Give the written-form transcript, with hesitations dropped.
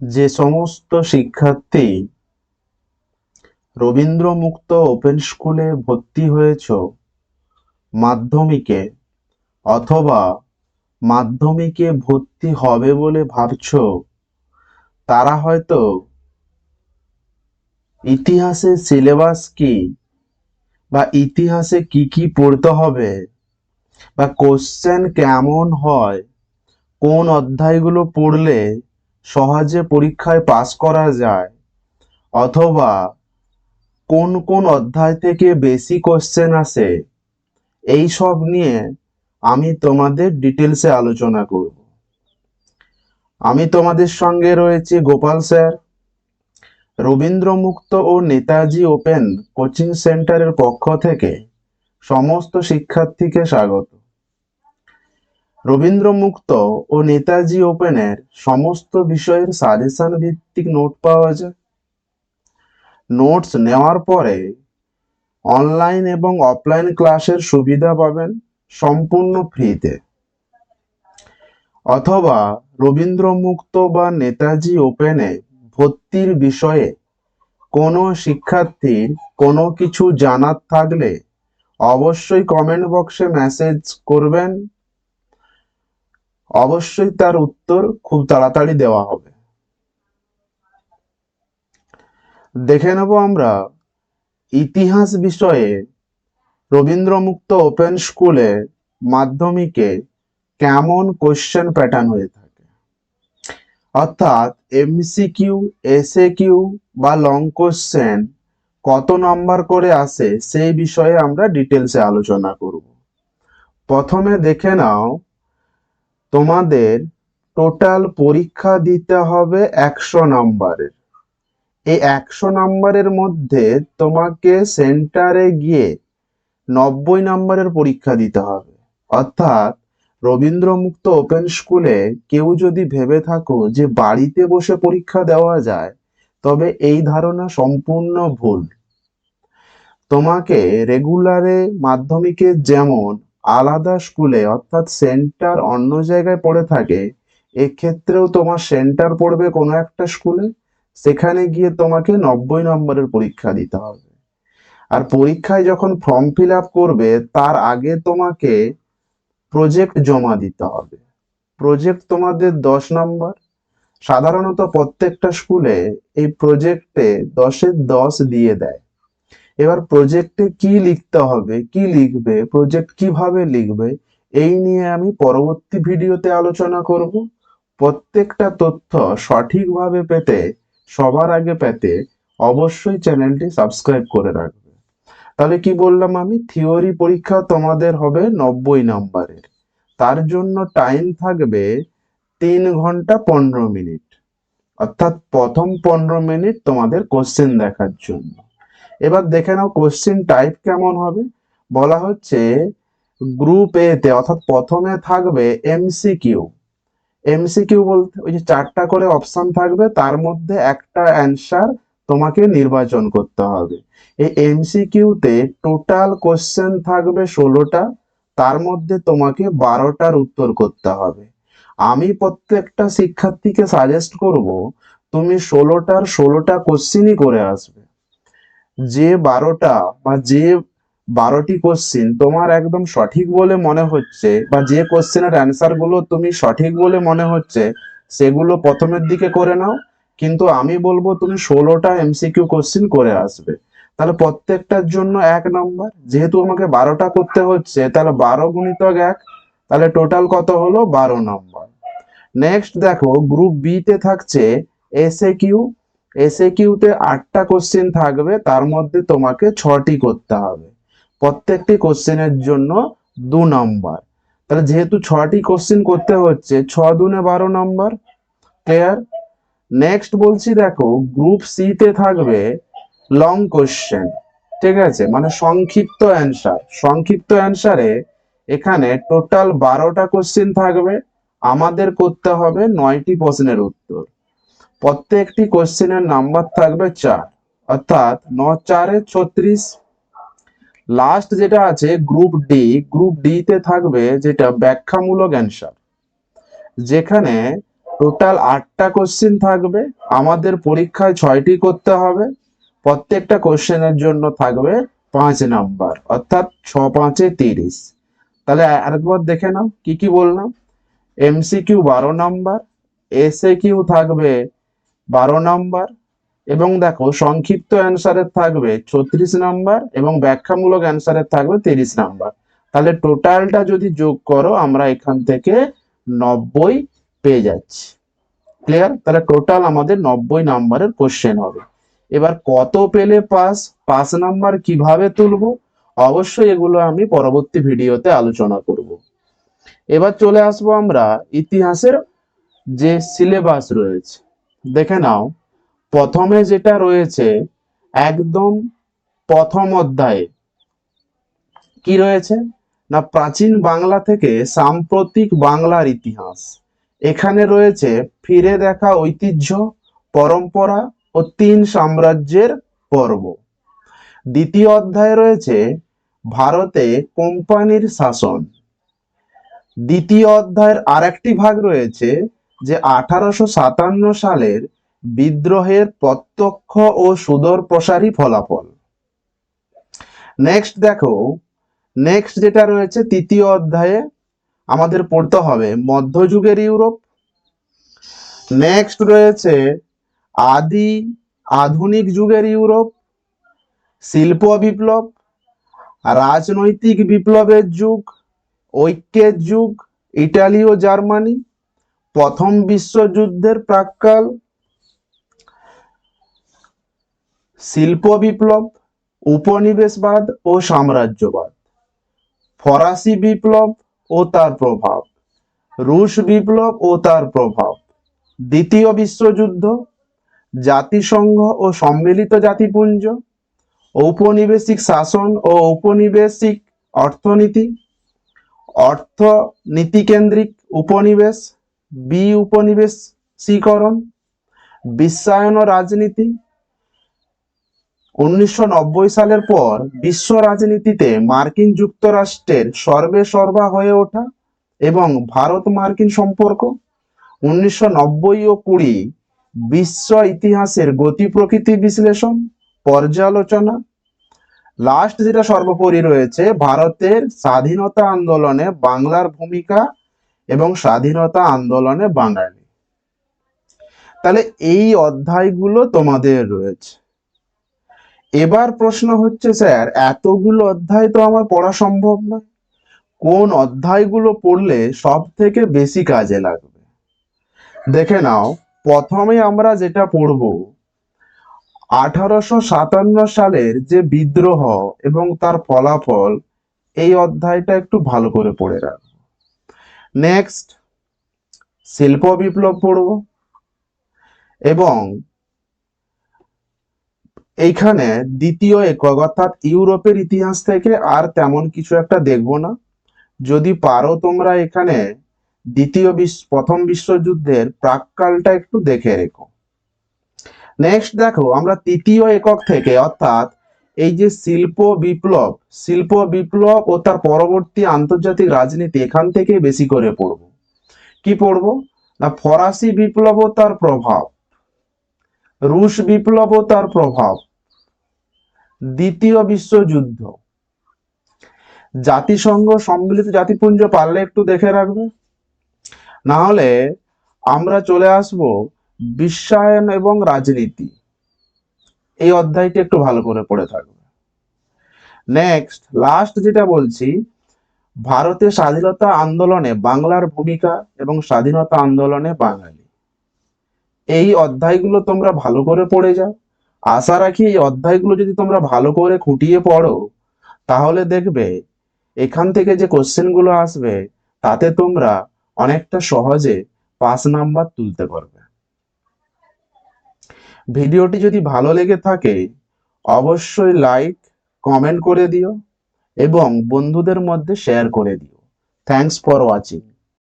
যে সমস্ত শিক্ষার্থী রবীন্দ্র মুক্ত ওপেন স্কুলে ভর্তি হয়েছ মাধ্যমিকে অথবা মাধ্যমিকে ভর্তি হবে বলে ভাবছো, তারা হয়তো ইতিহাসের সিলেবাস কি বা ইতিহাসে কি কি পড়তে হবে বা কোশ্চেন কেমন হয়, কোন অধ্যায়গুলো পড়লে সহজে পরীক্ষায় পাস করা যায়, অথবা কোন কোন অধ্যায় থেকে বেশি কোশ্চেন আসে, এই সব নিয়ে আমি তোমাদের ডিটেলসে আলোচনা করব। আমি তোমাদের সঙ্গে রয়েছে গোপাল স্যার, রবীন্দ্র মুক্ত ও নেতাজি ওপেন কোচিং সেন্টারের পক্ষ থেকে সমস্ত শিক্ষার্থীকে স্বাগত। রবীন্দ্র মুক্ত ও নেতাজি ওপেনের সমস্ত বিষয়ের সাজেশন ভিত্তিক নোট পাওয়া যায়। নোটস নেওয়ার পরে অনলাইন এবং অফলাইন ক্লাসের সুবিধা পাবেন সম্পূর্ণ ফ্রিতে। অথবা রবীন্দ্র মুক্ত বা নেতাজি ওপেনে ভর্তির বিষয়ে কোনো শিক্ষার্থীর কোনো কিছু জানার থাকলে অবশ্যই কমেন্ট বক্সে মেসেজ করবেন, অবশ্যই তার উত্তর খুব তাড়াতাড়ি দেওয়া হবে। দেখে নেব আমরা ইতিহাস বিষয়ে রবীন্দ্র মুক্ত ওপেন স্কুলে মাধ্যমিকে কেমন কোশ্চেন প্যাটার্ন হয়ে থাকে, অর্থাৎ এমসিকিউ, এসএকিউ বা লং কোশ্চেন কত নাম্বার করে আসে সেই বিষয়ে আমরা ডিটেলসে আলোচনা করব। প্রথমে দেখে নাও, তোমাদের টোটাল পরীক্ষা দিতে হবে 100 নাম্বারের। এই 100 নাম্বারের মধ্যে তোমাকে সেন্টারে গিয়ে 90 নাম্বারের পরীক্ষা দিতে হবে। অর্থাৎ রবীন্দ্র মুক্ত ওপেন স্কুলে কেউ যদি ভেবে থাকো যে বাড়িতে বসে পরীক্ষা দেওয়া যায়, তবে এই ধারণা সম্পূর্ণ ভুল। তোমাকে রেগুলারে মাধ্যমিকে যেমন আলাদা স্কুলে অর্থাৎ সেন্টার অন্য জায়গায় পড়ে থাকে, এক্ষেত্রেও তোমার সেন্টার পড়বে কোনো একটা স্কুলে, সেখানে গিয়ে তোমাকে 90 নম্বরের পরীক্ষা দিতে হবে। আর পরীক্ষায় যখন ফর্ম ফিল আপ করবে তার আগে তোমাকে প্রজেক্ট জমা দিতে হবে। প্রজেক্ট তোমাদের 10 নম্বর। সাধারণত প্রত্যেকটা স্কুলে এই প্রজেক্টে 10-এর 10 দিয়ে দেয়। এবার প্রজেক্টে কি লিখতে হবে, কি লিখবে, প্রজেক্ট কিভাবে লিখবে, এই নিয়ে আমি পরবর্তী ভিডিওতে আলোচনা করব। প্রত্যেকটা তথ্য সঠিকভাবে পেতে, সবার আগে পেতে অবশ্যই চ্যানেলটি সাবস্ক্রাইব করে রাখবে। তাহলে কি বললাম আমি, থিওরি পরীক্ষা তোমাদের হবে 90 নাম্বারের। তার জন্য টাইম থাকবে 3 ঘন্টা 15 মিনিট। অর্থাৎ প্রথম 15 মিনিট তোমাদের কোশ্চেন দেখার জন্য। এবার দেখে নাও কোশ্চেন টাইপ কেমন হবে। বলা হচ্ছে গ্রুপ এ তে অর্থাৎ প্রথমে থাকবে এমসিকিউ। এমসিকিউ বলতে ওই যে 4টা করে অপশন থাকবে, তার মধ্যে একটা অ্যান্সার তোমাকে নির্বাচন করতে হবে। এই এমসিকিউ তে টোটাল কোশ্চেন থাকবে 16টা, তার মধ্যে তোমাকে 12টার উত্তর করতে হবে। আমি প্রত্যেকটা শিক্ষার্থীকে সাজেস্ট করব তুমি 16টার 16টা কোশ্চেনই করে আসবে। যে 12টি কোশ্চেন তোমার একদম সঠিক বলে মনে হচ্ছে বা যে কোশ্চেনের অ্যান্সার গুলো তুমি সঠিক বলে মনে হচ্ছে, সেগুলো প্রথমের দিকে করে নাও। কিন্তু আমি বলবো তুমি 16টা এমসিকিউ কোশ্চেন করে আসবে। তাহলে প্রত্যেকটার জন্য 1 নম্বর। যেহেতু আমাকে 12টা করতে হচ্ছে, তাহলে 12 গুণিতক 1, তাহলে টোটাল কত হলো 12 নম্বর। নেক্সট দেখো গ্রুপ বি তে থাকছে এসএকিউ। এসএকিউ তে 8টা কোশ্চেন থাকবে, তার মধ্যে তোমাকে 6টি করতে হবে। প্রত্যেকটি কোশ্চেনের জন্য 2 নম্বর। তাহলে যেহেতু 6টি কোশ্চেন করতে হচ্ছে, 6 দুনে 12 নম্বর। ক্লিয়ার? নেক্সট বলছি দেখো গ্রুপ সি তে থাকবে লং কোশ্চেন। ঠিক আছে, মানে সংক্ষিপ্ত অ্যান্সার। সংক্ষিপ্ত অ্যান্সারে এখানে টোটাল 12টা কোশ্চেন থাকবে, আমাদের করতে হবে 9টি প্রশ্নের উত্তর। প্রত্যেকটি কোশ্চেনের নাম্বার থাকবে 4, অর্থাৎ 9 4 36। লাস্ট যেটা আছে গ্রুপ ডি, গ্রুপ ডি তে থাকবে যেটা ব্যাখ্যামূলক অ্যান্সার, যেখানে টোটাল 8টা কোশ্চেন থাকবে, আমাদের পরীক্ষায় 6টি করতে হবে। প্রত্যেকটা কোশ্চেনের জন্য থাকবে 5 নাম্বার, অর্থাৎ 6 5 30। তাহলে আরেকবার দেখে নাও কি কি বললাম। এমসিকিউ 12 নাম্বার, এসএকিউ থাকবে 12 নাম্বার, এবং দেখো সংক্ষিপ্ত অ্যান্সারের থাকবে 36 নাম্বার এবং ব্যাখ্যামূলক অ্যান্সারের থাকবে 30 নাম্বার। তাহলে টোটালটা যদি যোগ করো আমরা এখান থেকে 90 পেয়ে যাচ্ছি। ক্লিয়ার? তাহলে টোটাল আমাদের 90 নাম্বারের কোশ্চেন হবে। এবার কত পেলে পাস, পাস নাম্বার কিভাবে তুলবো, অবশ্যই এগুলো আমি পরবর্তী ভিডিওতে আলোচনা করব। এবার চলে আসবো আমরা ইতিহাসের যে সিলেবাস রয়েছে। দেখে নাও, প্রথমে যেটা রয়েছে একদম প্রথম অধ্যায়ে কি রয়েছে না, প্রাচীন বাংলা থেকে সাম্প্রতিক বাংলার ইতিহাস। এখানে রয়েছে ফিরে দেখা ঐতিহ্য, পরম্পরা ও 3 সাম্রাজ্যের পর্ব। দ্বিতীয় অধ্যায়ে রয়েছে ভারতে কোম্পানির শাসন। দ্বিতীয় অধ্যায়ের আরেকটি ভাগ রয়েছে যে 1857 সালের বিদ্রোহের প্রত্যক্ষ ও সুদূরপ্রসারী ফলাফল। নেক্সট দেখো, নেক্সট যেটা রয়েছে তৃতীয় অধ্যায়ে আমাদের পড়তে হবে মধ্যযুগের ইউরোপ। নেক্সট রয়েছে আধুনিক যুগের ইউরোপ, শিল্প বিপ্লব, রাজনৈতিক বিপ্লবের যুগ, ঐক্যের যুগ, ইটালি ও জার্মানি, প্রথম বিশ্বযুদ্ধের প্রাক্কাল, শিল্প বিপ্লব, উপনিবেশবাদ ও সাম্রাজ্যবাদ, ফরাসি বিপ্লব ও তার প্রভাব, রুশ বিপ্লব ও তার প্রভাব, দ্বিতীয় বিশ্বযুদ্ধ, জাতিসংঘ ও সম্মিলিত জাতিপুঞ্জ, ঔপনিবেশিক শাসন ও ঔপনিবেশিক অর্থনীতি, অর্থনীতিকেন্দ্রিক উপনিবেশ, উপনিবেশীকরণ, বিশ্বায়ন ও রাজনীতি। 1990 সালের পর বিশ্ব রাজনীতিতে মার্কিন যুক্তরাষ্ট্রের সর্বেসর্বা হয়ে ওঠা এবং ভারত মার্কিন সম্পর্ক। 1990 ও 20 বিশ্ব ইতিহাসের গতি প্রকৃতি বিশ্লেষণ, পর্যালোচনা। লাস্ট যেটা সর্বোপরি রয়েছে ভারতের স্বাধীনতা আন্দোলনে বাংলার ভূমিকা এবং স্বাধীনতা আন্দোলনে বাঙালি। তাহলে এই অধ্যায়গুলো তোমাদের রয়েছে। এবার প্রশ্ন হচ্ছে, স্যার এতগুলো অধ্যায় তো আমার পড়া সম্ভব না, কোন অধ্যায়গুলো পড়লে সব থেকে বেশি কাজে লাগবে? দেখে নাও, প্রথমে আমরা যেটা পড়ব 1857 সালের যে বিদ্রোহ এবং তার ফলাফল, এই অধ্যায়টা একটু ভালো করে পড়ে রাখবো। নেক্সট শিল্প বিপ্লব পড়ব, এবং এইখানে দ্বিতীয় একক অর্থাৎ ইউরোপের ইতিহাস থেকে আর তেমন কিছু একটা দেখবো না। যদি পারো তোমরা এখানে প্রথম বিশ্বযুদ্ধের প্রাক্কালটা একটু দেখে রেখো। নেক্সট দেখো, আমরা তৃতীয় একক থেকে অর্থাৎ এই যে শিল্প বিপ্লব ও তার পরবর্তী আন্তর্জাতিক রাজনীতি, এখান থেকে বেশি করে পড়বো। কি পড়বো না, ফরাসি বিপ্লব ও তার প্রভাব, রুশ বিপ্লব ও তার প্রভাব, দ্বিতীয় বিশ্বযুদ্ধ, জাতিসংঘ সম্মিলিত জাতিপুঞ্জ পারলে একটু দেখে রাখবে, না হলে আমরা চলে আসব বিশ্বায়ন এবং রাজনীতি। এই অধ্যায়টি একটু ভালো করে পড়ে থাকবে। নেক্সট লাস্ট যেটা বলছি, ভারতের স্বাধীনতা আন্দোলনে বাংলার ভূমিকা এবং স্বাধীনতা আন্দোলনে বাঙালি। এই অধ্যায়গুলো তোমরা ভালো করে পড়ে যাও। আশা রাখি এই অধ্যায়গুলো যদি তোমরা ভালো করে খুঁটিয়ে পড়ো, তাহলে দেখবে এখান থেকে যে কোশ্চেনগুলো আসবে তাতে তোমরা অনেকটা সহজে পাস নাম্বার তুলতে পারবে। ভিডিওটি যদি ভালো লেগে থাকে অবশ্যই লাইক কমেন্ট করে দিও এবং বন্ধুদের মধ্যে শেয়ার করে দিও। Thanks for watching.